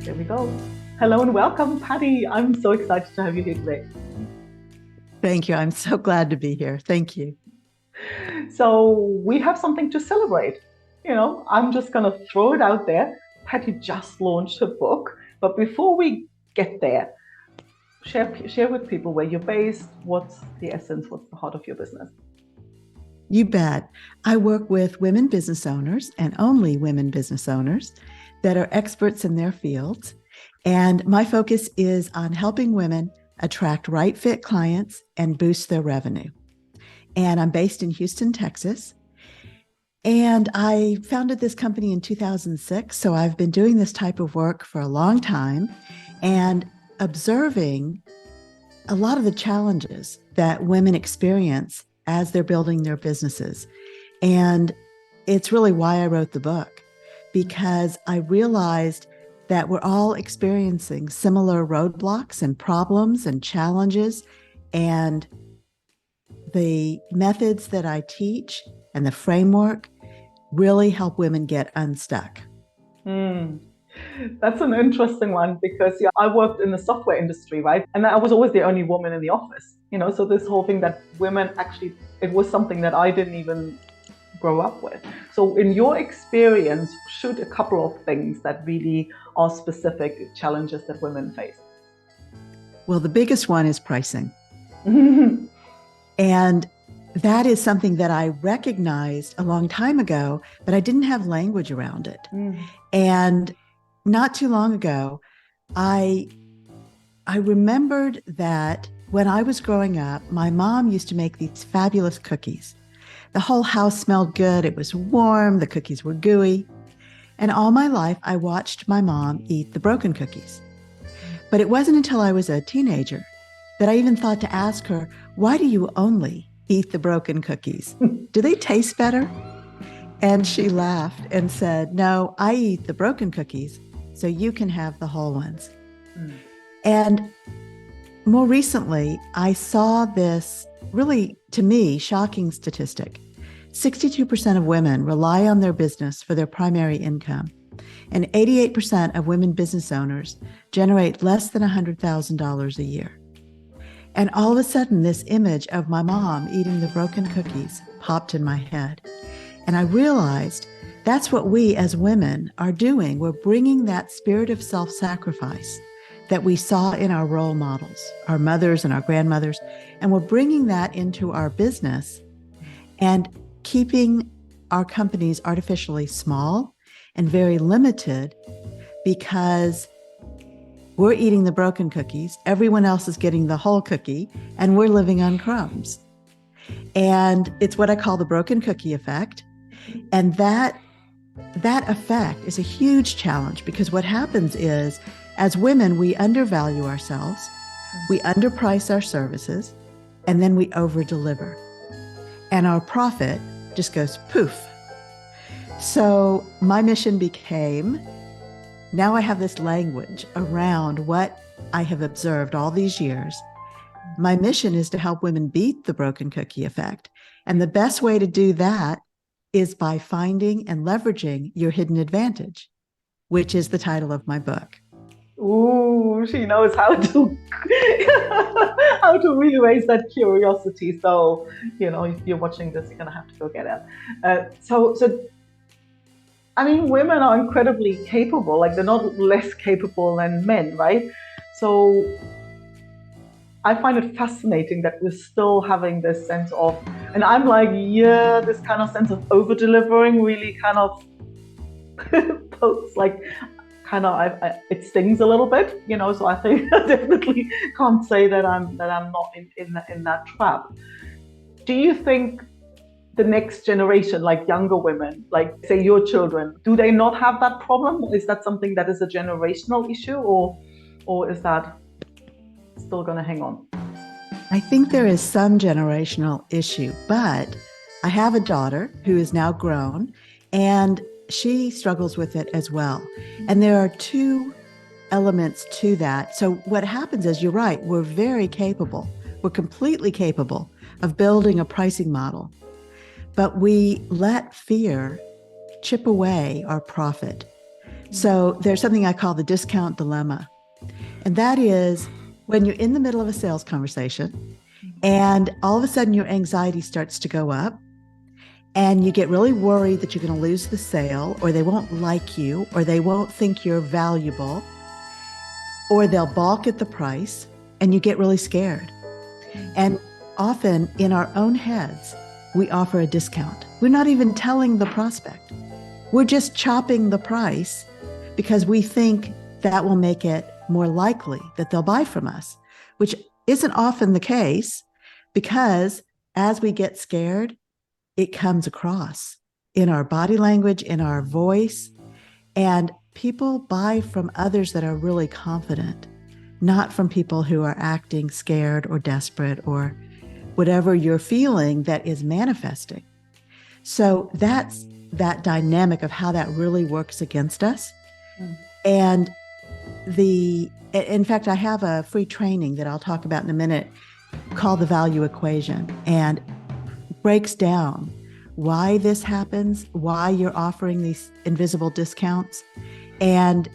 There we go. Hello and welcome, Patty. I'm so excited to have you here today. Thank you. I'm so glad to be here. Thank you. So, we have something to celebrate. I'm just going to throw it out there. Patty just launched her book. But before we get there, share with people where you're based, what's the essence, what's the heart of your business. You bet. I work with women business owners and only women business owners that are experts in their fields. And my focus is on helping women attract right fit clients and boost their revenue. And I'm based in Houston, Texas. And I founded this company in 2006. So I've been doing this type of work for a long time and observing a lot of the challenges that women experience as they're building their businesses. And it's really why I wrote the book, because I realized that we're all experiencing similar roadblocks and problems and challenges. And the methods that I teach and the framework really help women get unstuck. That's an interesting one because I worked in the software industry, right? And I was always the only woman in the office, so this whole thing that women actually, it was something that I didn't even grow up with. So in your experience, shoot a couple of things that really are specific challenges that women face. Well, the biggest one is pricing. And that is something that I recognized a long time ago, but I didn't have language around it. And not too long ago, I remembered that when I was growing up, my mom used to make these fabulous cookies. The whole house smelled good. It was warm. The cookies were gooey. And all my life, I watched my mom eat the broken cookies. But it wasn't until I was a teenager that I even thought to ask her, why do you only eat the broken cookies? Do they taste better? And she laughed and said, no, I eat the broken cookies so you can have the whole ones. And more recently, I saw this really, to me, shocking statistic. 62% of women rely on their business for their primary income, and 88% of women business owners generate less than $100,000 a year. And all of a sudden, this image of my mom eating the broken cookies popped in my head. And I realized that's what we as women are doing. We're bringing that spirit of self-sacrifice that we saw in our role models, our mothers and our grandmothers, and we're bringing that into our business and keeping our companies artificially small and very limited because we're eating the broken cookies, everyone else is getting the whole cookie, and we're living on crumbs. And it's what I call the broken cookie effect. And that effect is a huge challenge because what happens is, as women, we undervalue ourselves, we underprice our services, and then we over-deliver. And our profit just goes poof. So my mission became, now I have this language around what I have observed all these years. My mission is to help women beat the broken cookie effect. And the best way to do that is by finding and leveraging your hidden advantage, which is the title of my book. Ooh, she knows how to how to really raise that curiosity. So, if you're watching this, you're gonna have to go get it. So I mean, women are incredibly capable. Like they're not less capable than men, right? So I find it fascinating that we're still having this sense of, and I'm like, yeah, this kind of sense of over delivering really kind of pokes like it stings a little bit, so I think I definitely can't say that I'm not in that trap. Do you think the next generation, like younger women, like say your children, do they not have that problem? Is that something that is a generational issue, or is that still going to hang on? I think there is some generational issue, but I have a daughter who is now grown, and she struggles with it as well. And there are two elements to that. So what happens is, you're right, we're very capable. We're completely capable of building a pricing model, but we let fear chip away our profit So there's something I call the discount dilemma. And that is when you're in the middle of a sales conversation and all of a sudden your anxiety starts to go up and you get really worried that you're going to lose the sale, or they won't like you, or they won't think you're valuable, or they'll balk at the price, and you get really scared. And often in our own heads, we offer a discount. We're not even telling the prospect. We're just chopping the price because we think that will make it more likely that they'll buy from us, which isn't often the case, because as we get scared, it comes across in our body language, in our voice, and people buy from others that are really confident, not from people who are acting scared or desperate or whatever you're feeling that is manifesting. So that's that dynamic of how that really works against us. And in fact, I have a free training that I'll talk about in a minute called the value equation, and breaks down why this happens, why you're offering these invisible discounts. And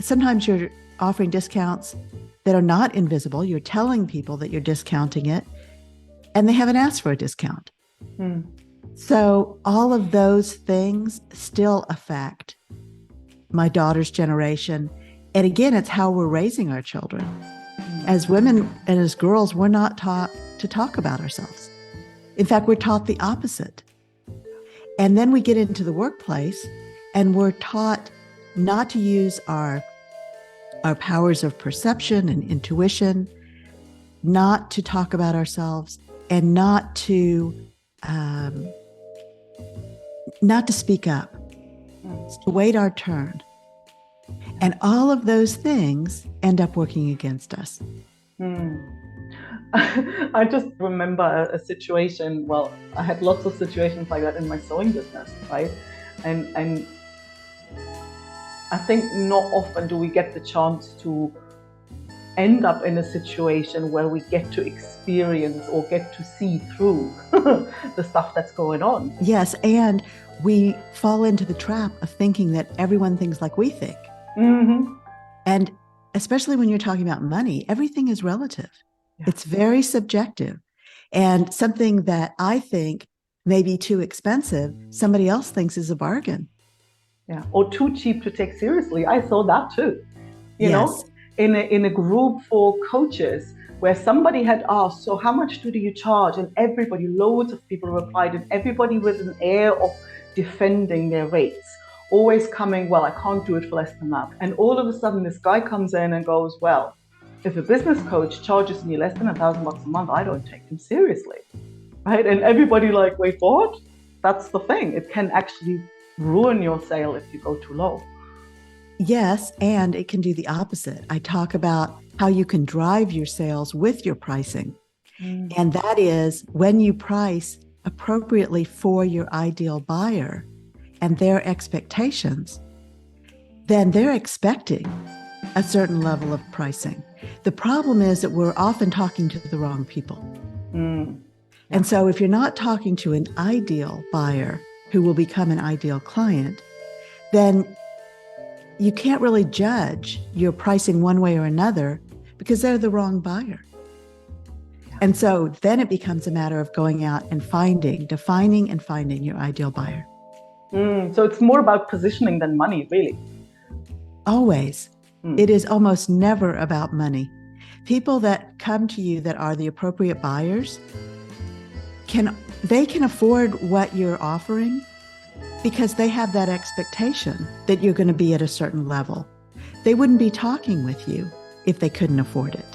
sometimes you're offering discounts that are not invisible. You're telling people that you're discounting it, and they haven't asked for a discount. So all of those things still affect my daughter's generation. And again, it's how we're raising our children. As women and as girls, we're not taught to talk about ourselves. In fact, we're taught the opposite. And then we get into the workplace and we're taught not to use our powers of perception and intuition, not to talk about ourselves, and not to speak up. It's to wait our turn. And all of those things end up working against us. I just remember a situation, well, I had lots of situations like that in my sewing business, right? And I think not often do we get the chance to end up in a situation where we get to experience or get to see through the stuff that's going on. Yes, and we fall into the trap of thinking that everyone thinks like we think. And especially when you're talking about money, everything is relative. It's very subjective. And something that I think may be too expensive, somebody else thinks is a bargain. Or too cheap to take seriously. I saw that too. You know, in a group for coaches where somebody had asked, so how much do you charge? And everybody, loads of people replied, and everybody with an air of defending their rates. Always coming, well, I can't do it for less than that. And all of a sudden, this guy comes in and goes, well, if a business coach charges me less than $1,000 a month, I don't take him seriously, right? And everybody like, wait, what? That's the thing. It can actually ruin your sale if you go too low. Yes, and it can do the opposite. I talk about how you can drive your sales with your pricing. And that is when you price appropriately for your ideal buyer and their expectations, then they're expecting a certain level of pricing. The problem is that we're often talking to the wrong people. And so if you're not talking to an ideal buyer who will become an ideal client, then you can't really judge your pricing one way or another because they're the wrong buyer. And so then it becomes a matter of going out and defining and finding your ideal buyer. So it's more about positioning than money, really. Always. It is almost never about money. People that come to you that are the appropriate buyers, can afford what you're offering because they have that expectation that you're going to be at a certain level. They wouldn't be talking with you if they couldn't afford it.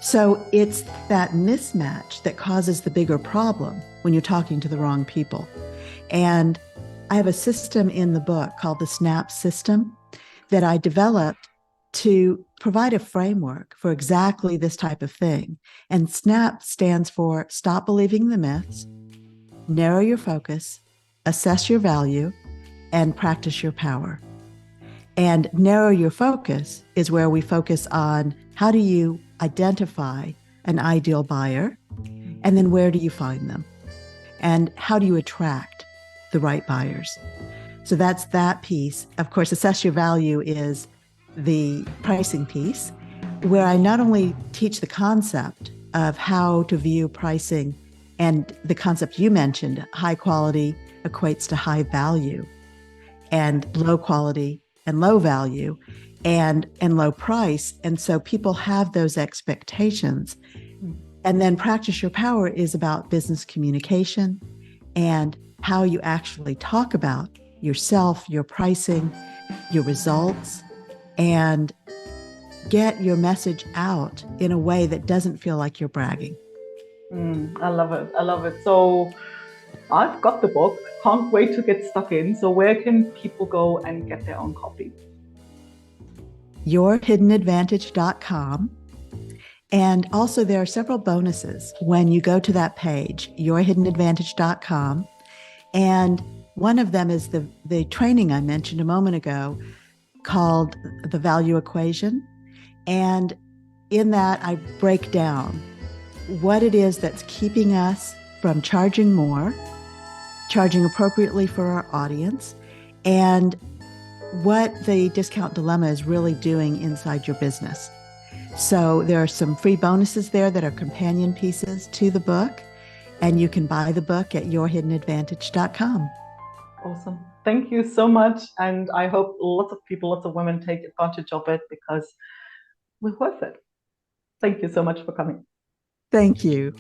So it's that mismatch that causes the bigger problem when you're talking to the wrong people. And I have a system in the book called the SNAP system that I developed to provide a framework for exactly this type of thing. And SNAP stands for Stop Believing the Myths, Narrow Your Focus, Assess Your Value, and Practice Your Power. And narrow your focus is where we focus on how do you identify an ideal buyer, and then where do you find them? And how do you attract the right buyers? So that's that piece. Of course, assess your value is the pricing piece, where I not only teach the concept of how to view pricing and the concept you mentioned, high quality equates to high value, and low quality and low value and low price. And so people have those expectations. And then practice your power is about business communication and how you actually talk about yourself, your pricing, your results, and get your message out in a way that doesn't feel like you're bragging. I love it. I love it. So I've got the book. Can't wait to get stuck in. So where can people go and get their own copy? yourhiddenadvantage.com. And also, there are several bonuses when you go to that page, yourhiddenadvantage.com. And one of them is the training I mentioned a moment ago called the value equation. And in that, I break down what it is that's keeping us from charging more, charging appropriately for our audience, and what the discount dilemma is really doing inside your business. So there are some free bonuses there that are companion pieces to the book, and you can buy the book at yourhiddenadvantage.com. Awesome. Thank you so much. And I hope lots of people, lots of women take advantage of it because we're worth it. Thank you so much for coming. Thank you.